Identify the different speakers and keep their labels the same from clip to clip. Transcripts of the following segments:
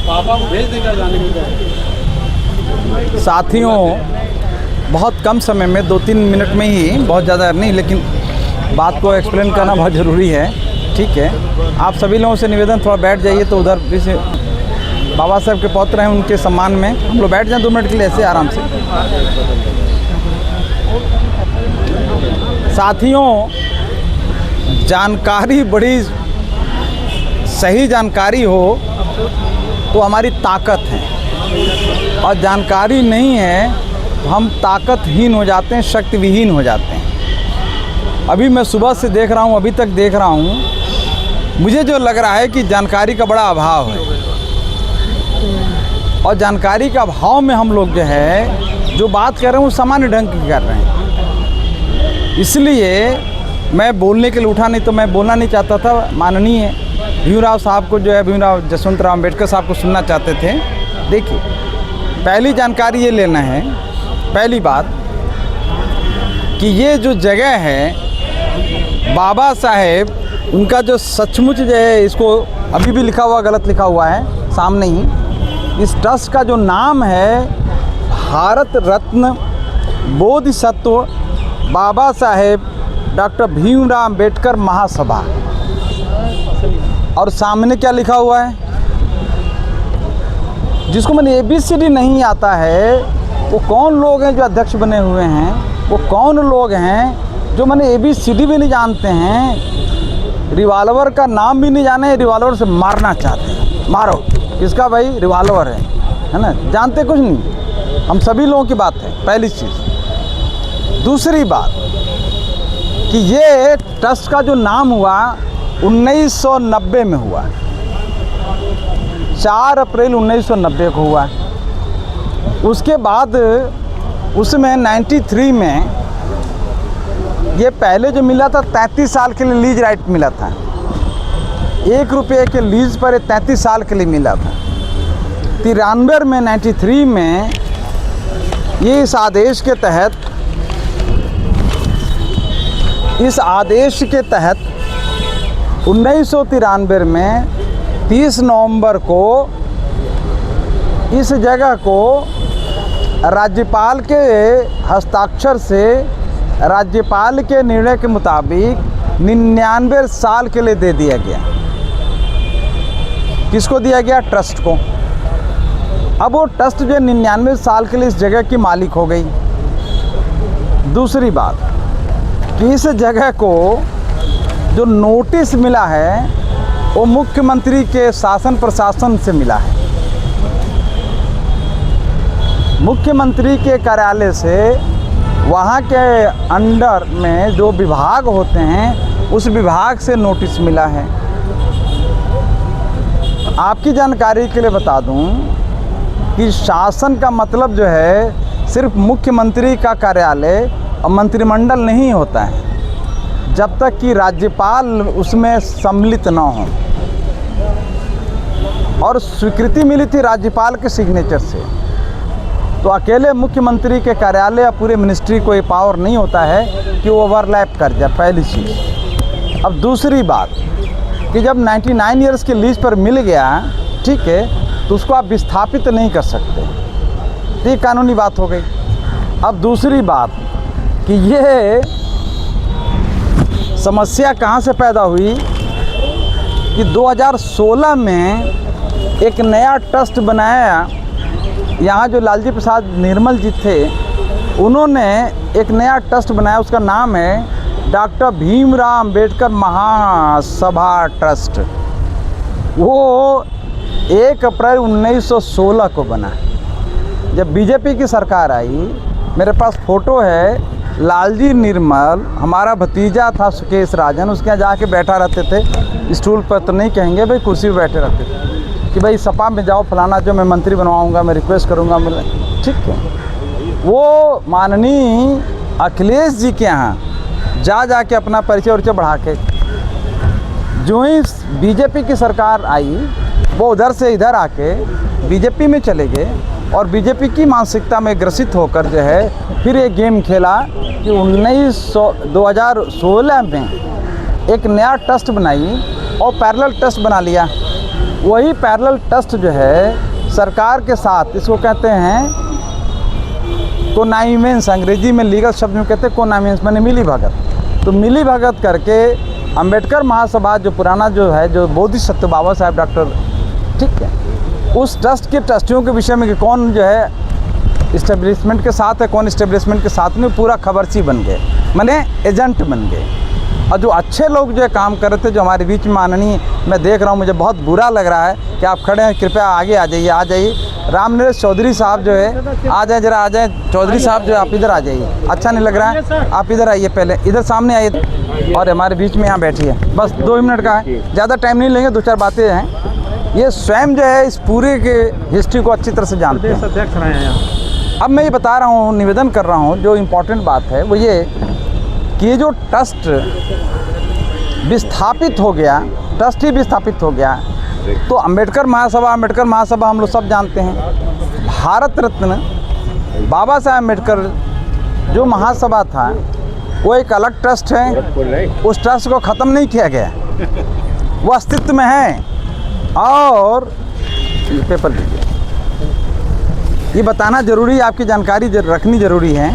Speaker 1: पापा को भेज देगा जाने के लिए।
Speaker 2: साथियों, बहुत कम समय में 2-3 मिनट में ही, बहुत ज़्यादा नहीं, लेकिन बात को एक्सप्लेन करना बहुत ज़रूरी है। ठीक है, आप सभी लोगों से निवेदन, थोड़ा बैठ जाइए तो उधर जैसे बाबा साहब के पौत्र हैं, उनके सम्मान में हम लोग बैठ जाएं 2 मिनट के लिए ऐसे आराम से। साथियों, जानकारी बड़ी सही जानकारी हो तो हमारी ताकत है, और जानकारी नहीं है तो हम ताकतहीन हो जाते हैं, शक्तिविहीन हो जाते हैं। अभी मैं सुबह से देख रहा हूँ, अभी तक देख रहा हूँ, मुझे जो लग रहा है कि जानकारी का बड़ा अभाव है, और जानकारी का अभाव में हम लोग जो है जो बात कर रहे हैं वो सामान्य ढंग की कर रहे हैं। इसलिए मैं बोलने के लिए उठा, नहीं तो मैं बोलना नहीं चाहता था। माननीय भीमराव साहब को जो है, भीमराव जसवंतराव अम्बेडकर साहब को सुनना चाहते थे। देखिए, पहली जानकारी ये लेना है, पहली बात कि ये जो जगह है बाबा साहेब, उनका जो सचमुच जो है, इसको अभी भी लिखा हुआ गलत लिखा हुआ है सामने ही, इस ट्रस्ट का जो नाम है भारत रत्न बोधिसत्व बाबा साहेब डॉक्टर भीमराव अम्बेडकर महासभा। और सामने क्या लिखा हुआ है, जिसको मैंने ABCD नहीं आता है, वो कौन लोग हैं जो अध्यक्ष बने हुए हैं, वो कौन लोग हैं जो मैंने ABCD भी नहीं जानते हैं, रिवॉल्वर का नाम भी नहीं जाने, रिवॉल्वर से मारना चाहते हैं। मारो किसका भाई, रिवॉल्वर है ना, जानते कुछ नहीं। हम सभी लोगों की बात है, पहली चीज़। दूसरी बात कि ये ट्रस्ट का जो नाम हुआ 1990 में हुआ, 4 अप्रैल 1990 को हुआ। उसके बाद उसमें 93 में ये पहले जो मिला था 33 साल के लिए लीज राइट मिला था, 1 रुपये के लीज पर 33 साल के लिए मिला था। 93 में 93 में ये इस आदेश के तहत 1993 में 30 नवंबर को इस जगह को राज्यपाल के हस्ताक्षर से, राज्यपाल के निर्णय के मुताबिक 99 साल के लिए दे दिया गया। किसको दिया गया, ट्रस्ट को। अब वो ट्रस्ट जो 99 साल के लिए इस जगह की मालिक हो गई। दूसरी बात कि इस जगह को जो नोटिस मिला है वो मुख्यमंत्री के शासन प्रशासन से मिला है। मुख्यमंत्री के कार्यालय से, वहाँ के अंडर में जो विभाग होते हैं उस विभाग से नोटिस मिला है। आपकी जानकारी के लिए बता दूं कि शासन का मतलब जो है सिर्फ मुख्यमंत्री का कार्यालय और मंत्रिमंडल नहीं होता है, जब तक कि राज्यपाल उसमें सम्मिलित न हो। और स्वीकृति मिली थी राज्यपाल के सिग्नेचर से, तो अकेले मुख्यमंत्री के कार्यालय या पूरे मिनिस्ट्री को ये पावर नहीं होता है कि वो ओवरलैप कर जाए, पहली चीज़। अब दूसरी बात कि जब 99 ईयर्स के लीज पर मिल गया, ठीक है, तो उसको आप विस्थापित नहीं कर सकते, तो ये कानूनी बात हो गई। अब दूसरी बात कि ये समस्या कहाँ से पैदा हुई कि 2016 में एक नया ट्रस्ट बनाया। यहाँ जो लालजी प्रसाद निर्मल जी थे, उन्होंने एक नया ट्रस्ट बनाया, उसका नाम है डॉक्टर भीमराव अम्बेडकर महासभा ट्रस्ट। वो 1 अप्रैल 1916 को बना। जब बीजेपी की सरकार आई, मेरे पास फ़ोटो है, लालजी निर्मल, हमारा भतीजा था सुकेश राजन, उसके यहाँ जाके बैठा रहते थे, स्टूल पर तो नहीं कहेंगे भाई, कुर्सी पर बैठे रहते थे कि भाई सपा में जाओ, फलाना जो मैं मंत्री बनवाऊंगा, मैं रिक्वेस्ट करूंगा, मैं ठीक है। वो माननीय अखिलेश जी के यहाँ जा के अपना परिचय उरिचय बढ़ा के, जो ही बीजेपी की सरकार आई, वो उधर से इधर आके बीजेपी में चले गए और बीजेपी की मानसिकता में ग्रसित होकर जो है फिर ये गेम खेला कि 2016 में एक नया ट्रस्ट बनाई और पैरेलल ट्रस्ट बना लिया। वही पैरेलल ट्रस्ट जो है सरकार के साथ, इसको कहते हैं कोनाइमेंस, अंग्रेजी में लीगल शब्द में कहते हैं कोनाइमेंस, माने मिली भगत। तो मिली भगत करके अंबेडकर महासभा जो पुराना जो है, जो बोधिसत्व बाबा साहेब डॉक्टर, ठीक है, उस ट्रस्ट के ट्रस्टियों के विषय में कि कौन जो है इस्टेब्लिशमेंट के साथ है, कौन इस्टेब्लिशमेंट के साथ में, पूरा खबरची बन गए, माने एजेंट बन गए। और जो अच्छे लोग जो है काम कर रहे थे, जो हमारे बीच में माननीय, मैं देख रहा हूँ, मुझे बहुत बुरा लग रहा है कि आप खड़े हैं, कृपया आगे आ जाइए, आ जाइए। रामनरेश चौधरी साहब जो है, आ जाए जरा, आ जाए चौधरी साहब जो है, आप इधर आ जाइए, अच्छा नहीं लग रहा है, आप इधर आइए, पहले इधर सामने आइए और हमारे बीच में यहाँ बैठिए। बस 2 मिनट का है, ज़्यादा टाइम नहीं लेंगे, 2-4 बातें हैं। ये स्वयं जो है इस पूरे के हिस्ट्री को अच्छी तरह से जानते हैं।
Speaker 1: अध्यक्ष रहे हैं।
Speaker 2: अब मैं ये बता रहा हूँ, निवेदन कर रहा हूँ, जो इम्पोर्टेंट बात है वो ये कि ये जो ट्रस्ट विस्थापित हो गया, ट्रस्ट ही विस्थापित हो गया, तो अंबेडकर महासभा हम लोग सब जानते हैं। भारत रत्न बाबा साहब अंबेडकर जो महासभा था वो एक अलग ट्रस्ट है, उस ट्रस्ट को ख़त्म नहीं किया गया, वो अस्तित्व में है। और ये पेपर लीजिए, ये बताना ज़रूरी है, आपकी जानकारी रखनी ज़रूरी है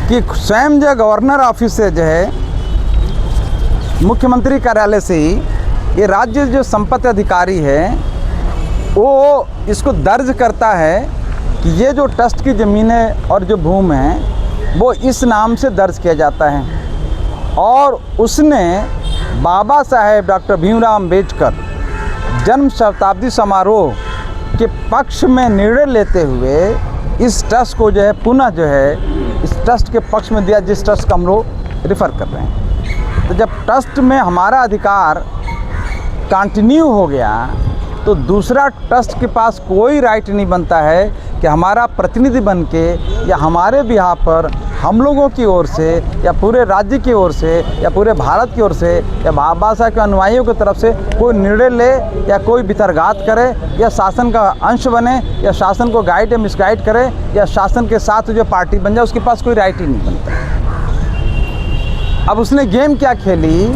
Speaker 2: कि स्वयं जो गवर्नर ऑफिस से जो है, मुख्यमंत्री कार्यालय से ही ये राज्य जो संपत्ति अधिकारी है वो इसको दर्ज करता है कि ये जो ट्रस्ट की ज़मीनें और जो भूमि है वो इस नाम से दर्ज किया जाता है। और उसने बाबा साहेब डॉक्टर भीमराव अम्बेडकर जन्म शताब्दी समारोह के पक्ष में निर्णय लेते हुए इस ट्रस्ट को जो है पुनः जो है इस ट्रस्ट के पक्ष में दिया, जिस ट्रस्ट का हम लोग रिफ़र कर रहे हैं। तो जब ट्रस्ट में हमारा अधिकार कंटिन्यू हो गया तो दूसरा ट्रस्ट के पास कोई राइट नहीं बनता है कि हमारा प्रतिनिधि बन के या हमारे बिहाफ पर हम लोगों की ओर से या पूरे राज्य की ओर से या पूरे भारत की ओर से या बाबा साहब के अनुयायियों की तरफ से कोई निर्णय ले या कोई बितरघात करे या शासन का अंश बने या शासन को गाइड या मिसगाइड करे या शासन के साथ जो पार्टी बन जाए, उसके पास कोई राइट ही नहीं बनता। अब उसने गेम क्या खेली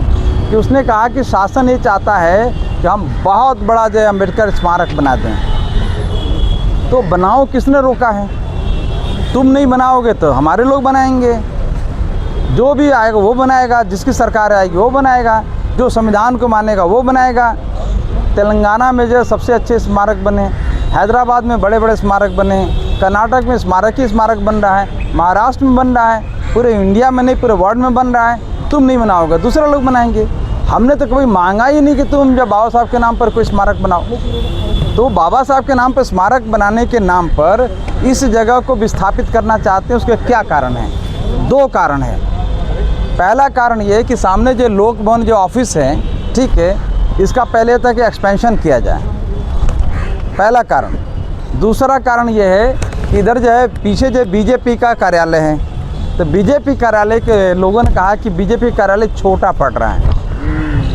Speaker 2: कि उसने कहा कि शासन ये चाहता है कि हम बहुत बड़ा जो अम्बेडकर स्मारक बना दें। तो बनाओ, किसने रोका है? तुम नहीं बनाओगे तो हमारे लोग बनाएंगे, जो भी आएगा वो बनाएगा, जिसकी सरकार आएगी वो बनाएगा, जो संविधान को मानेगा वो बनाएगा। तेलंगाना में जो सबसे अच्छे स्मारक बने, हैदराबाद में बड़े बड़े स्मारक बने, कर्नाटक में स्मारक ही स्मारक बन रहा है, महाराष्ट्र में बन रहा है, पूरे इंडिया में नहीं पूरे वर्ल्ड में बन रहा है। तुम नहीं बनाओगे, दूसरे लोग बनाएंगे। हमने तो कभी मांगा ही नहीं कि तुम जब बाबा साहब के नाम पर कोई स्मारक बनाओ। तो बाबा साहब के नाम पर स्मारक बनाने के नाम पर इस जगह को विस्थापित करना चाहते हैं, उसके क्या कारण है? 2 कारण है। पहला कारण ये है कि सामने जो लोक भवन जो ऑफिस है, ठीक है, इसका पहले था कि एक्सपेंशन किया जाए, पहला कारण। दूसरा कारण ये है कि इधर जो है पीछे जो बीजेपी का कार्यालय है, तो बीजेपी कार्यालय के लोगों ने कहा कि बीजेपी कार्यालय छोटा पड़ रहा है,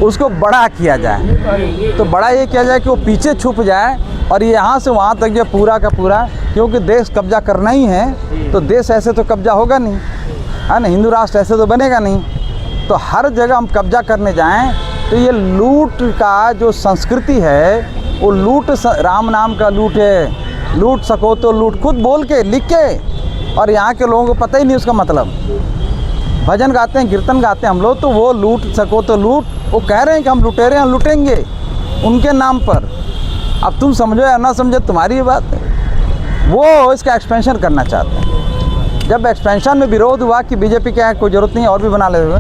Speaker 2: उसको बड़ा किया जाए। तो बड़ा ये किया जाए कि वो पीछे छुप जाए और यहाँ से वहाँ तक जो पूरा का पूरा, क्योंकि देश कब्जा करना ही है, तो देश ऐसे तो कब्जा होगा नहीं, है ना, हिंदू राष्ट्र ऐसे तो बनेगा नहीं। तो हर जगह हम कब्जा करने जाएं तो ये लूट का जो संस्कृति है वो लूट, राम नाम का लूट है, लूट सको तो लूट, खुद बोल के लिख के, और यहाँ के लोगों को पता ही नहीं उसका मतलब। भजन गाते हैं, कीर्तन गाते हैं हम लोग, तो वो लूट सको तो लूट, वो कह रहे हैं कि हम लुटेरे हैं, लूटेंगे उनके नाम पर। अब तुम समझो या ना समझो तुम्हारी ये बात है। वो इसका एक्सपेंशन करना चाहते हैं। जब एक्सपेंशन में विरोध हुआ कि बीजेपी क्या है, कोई ज़रूरत नहीं और भी बना ले हुए,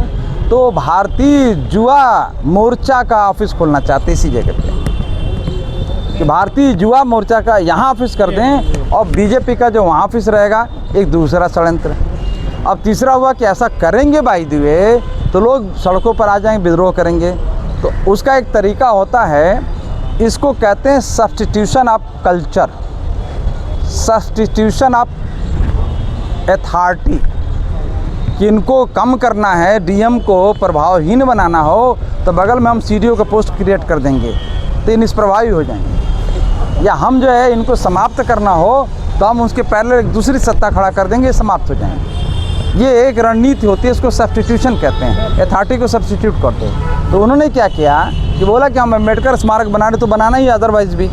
Speaker 2: तो भारतीय जुआ मोर्चा का ऑफिस खोलना चाहते इसी जगह पे, कि भारतीय जुआ मोर्चा का यहाँ ऑफिस कर दें और बीजेपी का जो वहाँ ऑफिस रहेगा, एक दूसरा षड्यंत्र। अब तीसरा हुआ कि ऐसा करेंगे बाय द वे तो लोग सड़कों पर आ जाएंगे, विद्रोह करेंगे। तो उसका एक तरीका होता है, इसको कहते हैं substitution of culture, substitution of authority, कि इनको कम करना है, डीएम को प्रभावहीन बनाना हो तो बगल में हम सीडीओ का पोस्ट क्रिएट कर देंगे तो ये निष्प्रभावी हो जाएंगे। या हम जो है इनको समाप्त करना हो तो हम उसके पहले एक दूसरी सत्ता खड़ा कर देंगे, समाप्त हो जाएंगे। ये एक रणनीति होती है, इसको सब्स्टिट्यूशन कहते हैं, अथॉरिटी को सब्स्टिट्यूट करते हैं। तो उन्होंने क्या किया कि बोला कि हम अम्बेडकर स्मारक बना रहे तो बनाना ही, अदरवाइज भी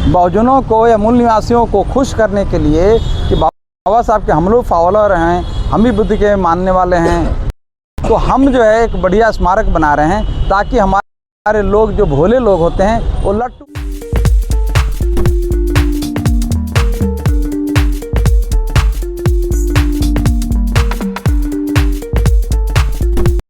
Speaker 2: बहुजनों को या मूल निवासियों को खुश करने के लिए कि बाबा साहब के हम लोग फॉलोअर हैं, हम भी बुद्ध के मानने वाले हैं, तो हम जो है एक बढ़िया स्मारक बना रहे हैं ताकि हमारे लोग जो भोले लोग होते हैं वो लट्टू